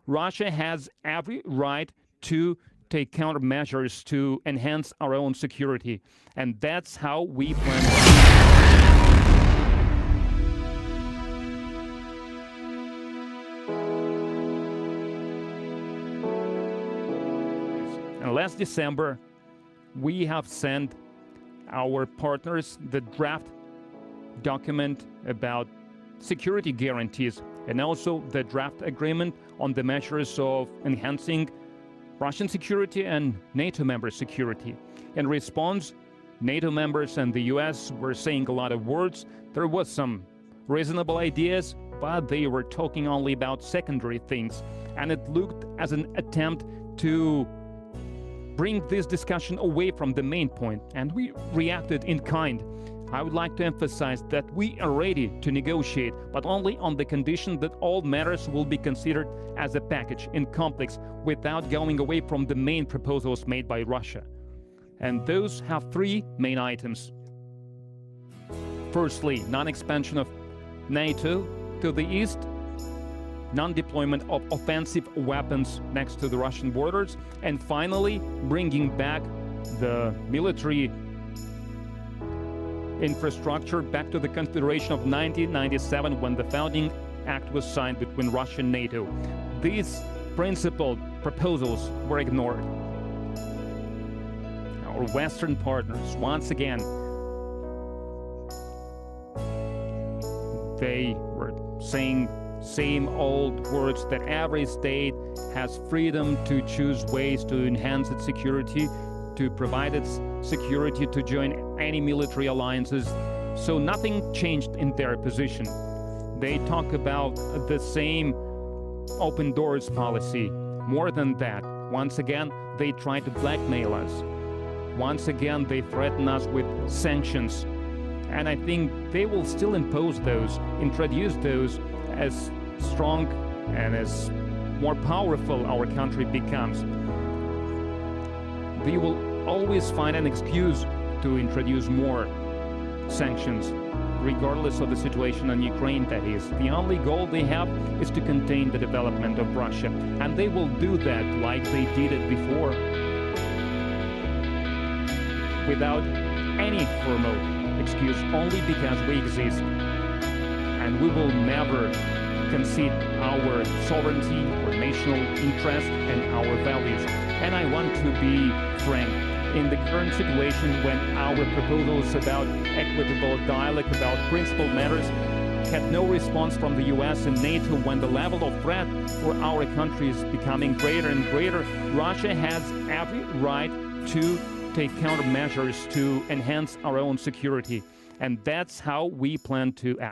Russia has every right to take countermeasures to enhance our own security. And that's how we plan. And last December, we have sent our partners the draft document about security guarantees and also the draft agreement on the measures of enhancing Russian security and NATO member security. In response, NATO members and the US were saying a lot of words. There was some reasonable ideas, but they were talking only about secondary things. And it looked as an attempt to bring this discussion away from the main point, and we reacted in kind. I would like to emphasize that we are ready to negotiate, but only on the condition that all matters will be considered as a package in complex without going away from the main proposals made by Russia. And those have three main items. Firstly, non-expansion of NATO to the east, non-deployment of offensive weapons next to the Russian borders, and finally, bringing back the military infrastructure back to the Confederation of 1997 when the founding act was signed between Russia and NATO. These principled proposals were ignored. Our Western partners, once again, they were saying same old words that every state has freedom to choose ways to enhance its security, to provide its security, to join any military alliances. So nothing changed in their position. They talk about the same open doors policy. More than that, once again, they try to blackmail us. Once again, they threaten us with sanctions. And I think they will still impose those, introduce those as strong and as more powerful our country becomes. They will always find an excuse to introduce more sanctions, regardless of the situation in Ukraine, that is. The only goal they have is to contain the development of Russia. And they will do that like they did it before, without any formal excuse, only because we exist. And we will never concede our sovereignty, our national interest, and our values. And I want to be frank. In the current situation, when our proposals about equitable dialogue about principal matters had no response from the US and NATO, when the level of threat for our country is becoming greater and greater, Russia has every right to take countermeasures to enhance our own security. And that's how we plan to act.